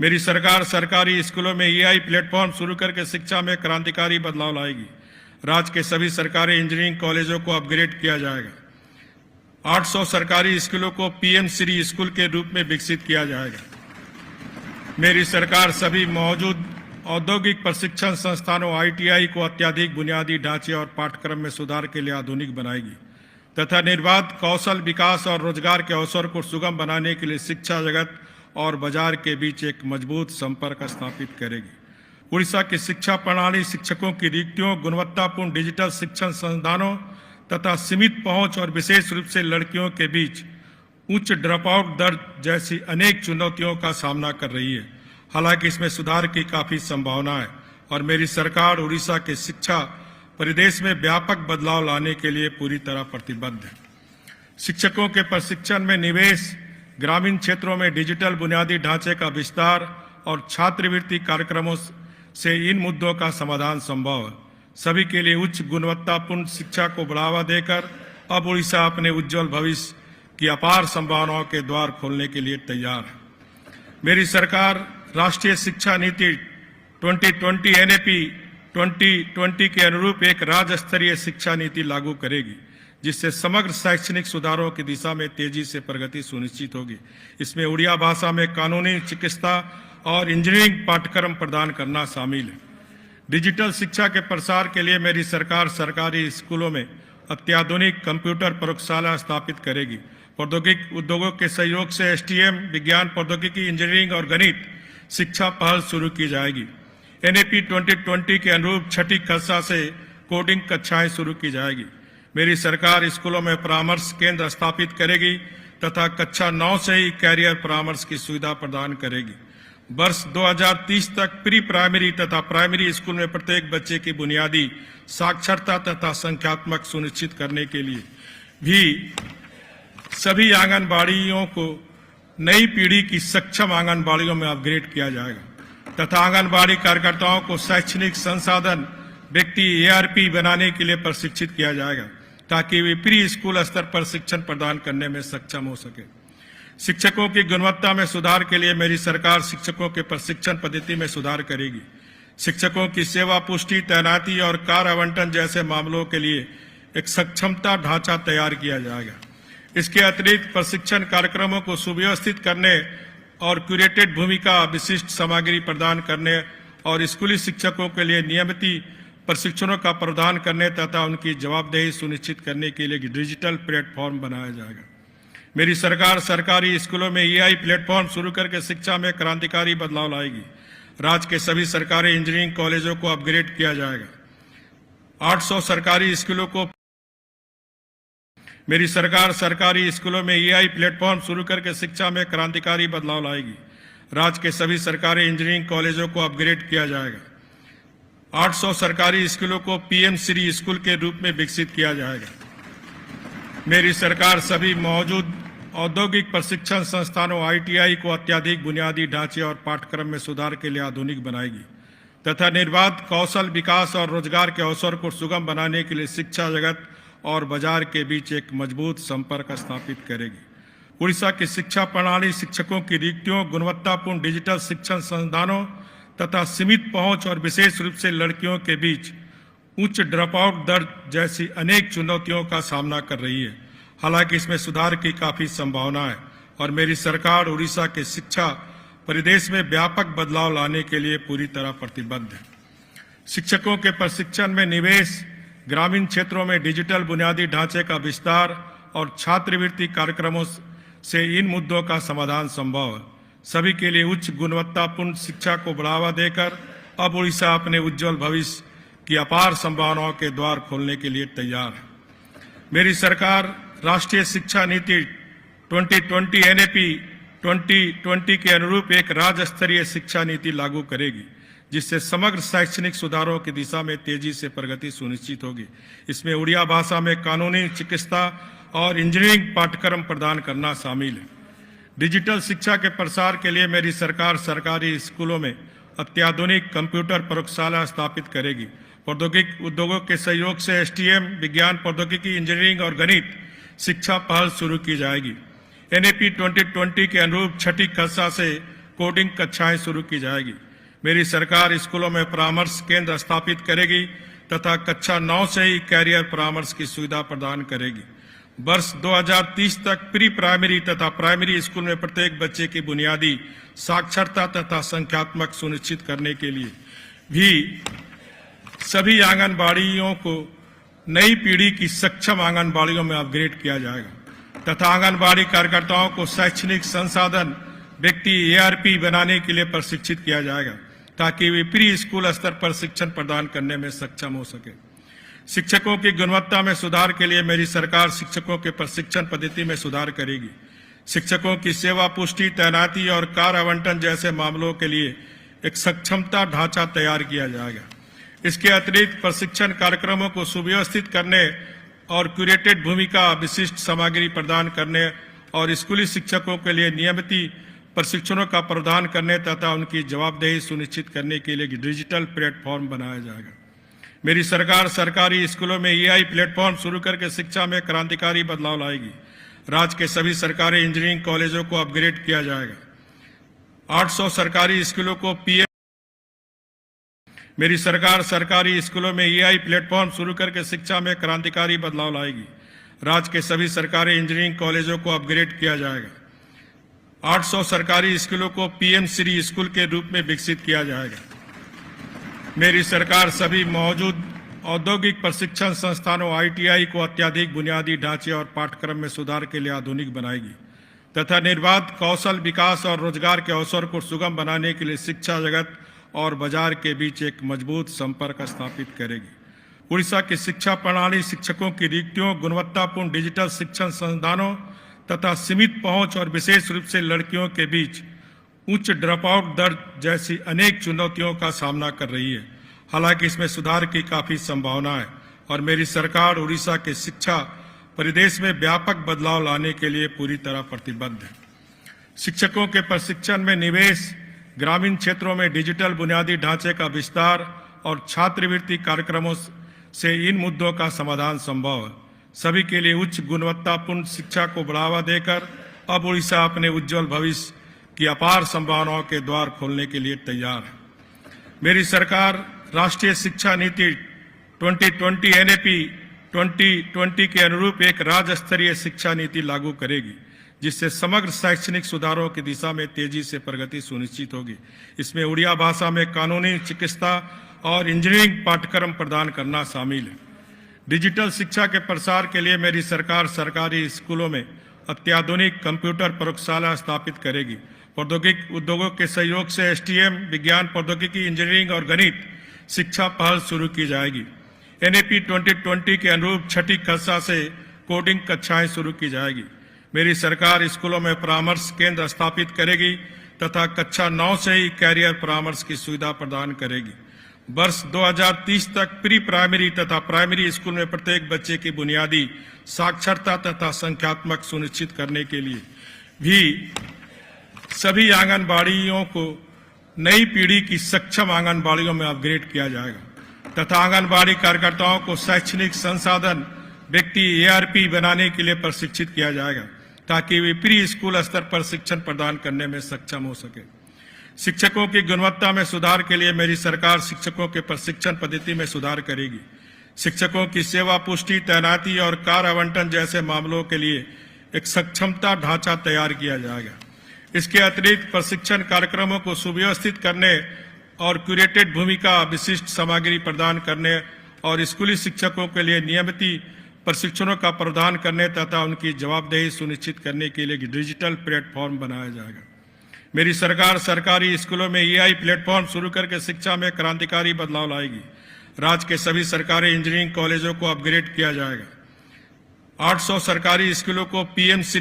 मेरी सरकार सरकारी स्कूलों में EI प्लेटफॉर्म शुरू करके शिक्षा में क्रांतिकारी बदलाव लाएगी। राज्य के सभी सरकारी इंजीनियरिंग कॉलेजों को अपग्रेड किया जाएगा। 800 सरकारी स्कूलों को PM श्री स्कूल के रूप में विकसित किया जाएगा। मेरी सरकार सभी मौजूद औद्योगिक प्रशिक्षण संस्थानों ITI को अत्याधिक बुनियादी ढांचे और पाठ्यक्रम में सुधार के लिए आधुनिक बनाएगी तथा निर्बाध कौशल विकास और रोजगार के अवसर को सुगम बनाने के लिए शिक्षा जगत और बाजार के बीच एक मजबूत संपर्क स्थापित करेगी। उड़ीसा की शिक्षा प्रणाली शिक्षकों की रिक्तियों, गुणवत्तापूर्ण डिजिटल शिक्षण संसाधनों तथा सीमित पहुंच और विशेष रूप से लड़कियों के बीच उच्च ड्रॉप आउट दर जैसी अनेक चुनौतियों का सामना कर रही है। हालांकि इसमें सुधार की काफी संभावना है और मेरी सरकार उड़ीसा के शिक्षा परिदृश्य में व्यापक बदलाव लाने के लिए पूरी तरह प्रतिबद्ध है। शिक्षकों के प्रशिक्षण में निवेश, ग्रामीण क्षेत्रों में डिजिटल बुनियादी ढांचे का विस्तार और छात्रवृत्ति कार्यक्रमों से इन मुद्दों का समाधान संभव है। सभी के लिए उच्च गुणवत्तापूर्ण शिक्षा को बढ़ावा देकर अब उड़ीसा अपने उज्जवल भविष्य की अपार संभावनाओं के द्वार खोलने के लिए तैयार है। मेरी सरकार राष्ट्रीय शिक्षा नीति 2020 NAP 2020 के अनुरूप एक राज्य स्तरीय शिक्षा नीति लागू करेगी, जिससे समग्र शैक्षणिक सुधारों की दिशा में तेजी से प्रगति सुनिश्चित होगी। इसमें उड़िया भाषा में कानूनी, चिकित्सा और इंजीनियरिंग पाठ्यक्रम प्रदान करना शामिल है। डिजिटल शिक्षा के प्रसार के लिए मेरी सरकार सरकारी स्कूलों में अत्याधुनिक कंप्यूटर प्रयोगशाला स्थापित करेगी। प्रौद्योगिक उद्योगों के सहयोग से STM, विज्ञान, प्रौद्योगिकी, इंजीनियरिंग और गणित शिक्षा पहल शुरू की जाएगी। NAP 2020 के अनुरूप छठी कक्षा से कोडिंग कक्षाएं शुरू की जाएगी। मेरी सरकार स्कूलों में परामर्श केंद्र स्थापित करेगी तथा कक्षा 9 से ही कैरियर परामर्श की सुविधा प्रदान करेगी। वर्ष 2030 तक प्री प्राइमरी तथा प्राइमरी स्कूल में प्रत्येक बच्चे की बुनियादी साक्षरता तथा संख्यात्मक सुनिश्चित करने के लिए भी सभी आंगनबाड़ियों को नई पीढ़ी की सक्षम आंगनबाड़ियों में अपग्रेड किया जाएगा तथा आंगनबाड़ी कार्यकर्ताओं को शैक्षणिक संसाधन व्यक्ति ARP बनाने के लिए प्रशिक्षित किया जाएगा ताकि वे प्री स्कूल स्तर पर शिक्षण प्रदान करने में सक्षम हो सके। शिक्षकों की गुणवत्ता में सुधार के लिए मेरी सरकार शिक्षकों के प्रशिक्षण पद्धति में सुधार करेगी। शिक्षकों की सेवा पुष्टि, तैनाती और कार्य आवंटन जैसे मामलों के लिए एक सक्षमता ढांचा तैयार किया जाएगा। इसके अतिरिक्त प्रशिक्षण कार्यक्रमों को सुव्यवस्थित करने और क्यूरेटेड भूमिका, विशिष्ट सामग्री प्रदान करने और स्कूली शिक्षकों के लिए नियमित प्रशिक्षणों का प्रदान करने तथा उनकी जवाबदेही सुनिश्चित करने के लिए डिजिटल प्लेटफॉर्म बनाया जाएगा। मेरी सरकार सरकारी स्कूलों में EI प्लेटफॉर्म शुरू करके शिक्षा में क्रांतिकारी बदलाव लाएगी। राज्य के सभी सरकारी इंजीनियरिंग कॉलेजों को अपग्रेड किया जाएगा। 800 सरकारी स्कूलों को मेरी सरकार सरकारी स्कूलों में EI प्लेटफॉर्म शुरू करके शिक्षा में क्रांतिकारी बदलाव लाएगी। राज्य के सभी सरकारी इंजीनियरिंग कॉलेजों को अपग्रेड किया जाएगा। 800 सरकारी स्कूलों को PM श्री स्कूल के रूप में विकसित किया जाएगा। मेरी सरकार सभी मौजूद औद्योगिक प्रशिक्षण संस्थानों ITI को अत्याधिक बुनियादी ढांचे और पाठ्यक्रम में सुधार के लिए आधुनिक बनाएगी तथा निर्बाध कौशल विकास और रोजगार के अवसर को सुगम बनाने के लिए शिक्षा जगत और बाजार के बीच एक मजबूत संपर्क स्थापित करेगी। उड़ीसा की शिक्षा प्रणाली शिक्षकों की रिक्तियों, गुणवत्तापूर्ण डिजिटल शिक्षण संसाधनों तथा सीमित पहुंच और विशेष रूप से लड़कियों के बीच उच्च ड्रॉप आउट दर जैसी अनेक चुनौतियों का सामना कर रही है। हालांकि इसमें सुधार की काफी संभावना है और मेरी सरकार उड़ीसा के शिक्षा परिदृश्य में व्यापक बदलाव लाने के लिए पूरी तरह प्रतिबद्ध है। शिक्षकों के प्रशिक्षण में निवेश, ग्रामीण क्षेत्रों में डिजिटल बुनियादी ढांचे का विस्तार और छात्रवृत्ति कार्यक्रमों से इन मुद्दों का समाधान संभव है। सभी के लिए उच्च गुणवत्तापूर्ण शिक्षा को बढ़ावा देकर अब उड़ीसा अपने उज्जवल भविष्य की अपार संभावनाओं के द्वार खोलने के लिए तैयार है। मेरी सरकार राष्ट्रीय शिक्षा नीति 2020 NAP 2020 के अनुरूप एक राज्य स्तरीय शिक्षा नीति लागू करेगी, जिससे समग्र शैक्षणिक सुधारों की दिशा में तेजी से प्रगति सुनिश्चित होगी। इसमें उड़िया भाषा में कानूनी, चिकित्सा और इंजीनियरिंग पाठ्यक्रम प्रदान करना शामिल है। डिजिटल शिक्षा के प्रसार के लिए मेरी सरकार सरकारी स्कूलों में अत्याधुनिक कंप्यूटर प्रयोगशाला स्थापित करेगी। प्रौद्योगिक उद्योगों के सहयोग से STM, विज्ञान, प्रौद्योगिकी, इंजीनियरिंग और गणित शिक्षा पहल शुरू की जाएगी। NAP 2020 के अनुरूप छठी कक्षा से कोडिंग कक्षाएं शुरू की जाएगी। मेरी सरकार स्कूलों में परामर्श केंद्र स्थापित करेगी तथा कक्षा 9 से ही कैरियर परामर्श की सुविधा प्रदान करेगी। वर्ष 2030 तक प्री प्राइमरी तथा प्राइमरी स्कूल में प्रत्येक बच्चे की बुनियादी साक्षरता तथा संख्यात्मक सुनिश्चित करने के लिए भी सभी आंगनबाड़ियों को नई पीढ़ी की सक्षम आंगनबाड़ियों में अपग्रेड किया जाएगा तथा आंगनबाड़ी कार्यकर्ताओं को शैक्षणिक संसाधन व्यक्ति एआरपी बनाने के लिए प्रशिक्षित किया जाएगा ताकि वे प्री स्कूल स्तर पर शिक्षण प्रदान करने में सक्षम हो सके। शिक्षकों की गुणवत्ता में सुधार के लिए मेरी सरकार शिक्षकों के प्रशिक्षण पद्धति में सुधार करेगी। शिक्षकों की सेवा पुष्टि, तैनाती और कार्य आवंटन जैसे मामलों के लिए एक सक्षमता ढांचा तैयार किया जाएगा। इसके अतिरिक्त प्रशिक्षण कार्यक्रमों को सुव्यवस्थित करने और क्यूरेटेड भूमिका, विशिष्ट सामग्री प्रदान करने और स्कूली शिक्षकों के लिए नियमित प्रशिक्षणों का प्रदान करने तथा उनकी जवाबदेही सुनिश्चित करने के लिए डिजिटल प्लेटफॉर्म बनाया जाएगा। मेरी सरकार सरकारी स्कूलों में एआई प्लेटफॉर्म शुरू करके शिक्षा में क्रांतिकारी बदलाव लाएगी। राज्य के सभी सरकारी इंजीनियरिंग कॉलेजों को अपग्रेड किया जाएगा। 800 सरकारी स्कूलों को पीएम मेरी सरकार सरकारी स्कूलों में एआई प्लेटफॉर्म शुरू करके शिक्षा में क्रांतिकारी बदलाव लाएगी। राज्य के सभी सरकारी इंजीनियरिंग कॉलेजों को अपग्रेड किया जाएगा। 800 सरकारी स्कूलों को पीएम श्री स्कूल के रूप में विकसित किया जाएगा। मेरी सरकार सभी मौजूद औद्योगिक प्रशिक्षण संस्थानों आईटीआई को अत्याधिक बुनियादी ढांचे और पाठ्यक्रम में सुधार के लिए आधुनिक बनाएगी तथा निर्बाध कौशल विकास और रोजगार के अवसर को सुगम बनाने के लिए शिक्षा जगत और बाजार के बीच एक मजबूत संपर्क स्थापित करेगी। उड़ीसा की शिक्षा प्रणाली शिक्षकों की रिक्तियों, गुणवत्तापूर्ण डिजिटल शिक्षण संसाधनों तथा सीमित पहुंच और विशेष रूप से लड़कियों के बीच उच्च ड्रॉपआउट दर जैसी अनेक चुनौतियों का सामना कर रही है। हालांकि इसमें सुधार की काफी संभावना है और मेरी सरकार उड़ीसा के शिक्षा परिदृश्य में व्यापक बदलाव लाने के लिए पूरी तरह प्रतिबद्ध है। शिक्षकों के प्रशिक्षण में निवेश, ग्रामीण क्षेत्रों में डिजिटल बुनियादी ढांचे का विस्तार और छात्रवृत्ति कार्यक्रमों से इन मुद्दों का समाधान संभव है। सभी के लिए उच्च गुणवत्तापूर्ण शिक्षा को बढ़ावा देकर अब उड़ीसा अपने उज्जवल भविष्य की अपार संभावनाओं के द्वार खोलने के लिए तैयार है। मेरी सरकार राष्ट्रीय शिक्षा नीति 2020 एनईपी 2020 के अनुरूप एक राज्य स्तरीय शिक्षा नीति लागू करेगी जिससे समग्र शैक्षणिक सुधारों की दिशा में तेजी से प्रगति सुनिश्चित होगी। इसमें उड़िया भाषा में कानूनी, चिकित्सा और इंजीनियरिंग पाठ्यक्रम प्रदान करना शामिल है। डिजिटल शिक्षा के प्रसार के लिए मेरी सरकार सरकारी स्कूलों में अत्याधुनिक कंप्यूटर प्रयोगशाला स्थापित करेगी। प्रौद्योगिक उद्योगों के सहयोग से एसटीएम, विज्ञान प्रौद्योगिकी, इंजीनियरिंग और गणित शिक्षा पहल शुरू की जाएगी। एनईपी 2020 के अनुरूप छठी कक्षा से कोडिंग कक्षाएं शुरू की जाएगी। मेरी सरकार स्कूलों में परामर्श केंद्र स्थापित करेगी तथा कक्षा 9 से ही कैरियर परामर्श की सुविधा प्रदान करेगी। वर्ष 2030 तक प्री प्राइमरी तथा प्राइमरी स्कूल में प्रत्येक बच्चे की बुनियादी साक्षरता तथा संख्यात्मक सुनिश्चित करने के लिए भी सभी आंगनबाड़ियों को नई पीढ़ी की सक्षम आंगनबाड़ियों में अपग्रेड किया जाएगा तथा आंगनबाड़ी कार्यकर्ताओं को शैक्षणिक संसाधन व्यक्ति एआरपी बनाने के लिए प्रशिक्षित किया जाएगा ताकि वे प्री स्कूल स्तर पर शिक्षण प्रदान करने में सक्षम हो सके। शिक्षकों की गुणवत्ता में सुधार के लिए मेरी सरकार शिक्षकों के प्रशिक्षण पद्धति में सुधार करेगी। शिक्षकों की सेवा पुष्टि, तैनाती और कार्य आवंटन जैसे मामलों के लिए एक सक्षमता ढांचा तैयार किया जाएगा। इसके अतिरिक्त प्रशिक्षण कार्यक्रमों को सुव्यवस्थित करने और क्यूरेटेड भूमिका, विशिष्ट सामग्री प्रदान करने और स्कूली शिक्षकों के लिए नियमित प्रशिक्षणों का प्रदान करने तथा उनकी जवाबदेही सुनिश्चित करने के लिए डिजिटल प्लेटफॉर्म बनाया जाएगा। मेरी सरकार सरकारी स्कूलों में एआई प्लेटफॉर्म शुरू करके शिक्षा में क्रांतिकारी बदलाव लाएगी। राज्य के सभी सरकारी इंजीनियरिंग कॉलेजों को अपग्रेड किया जाएगा। 800 सरकारी स्कूलों को पीएम श्री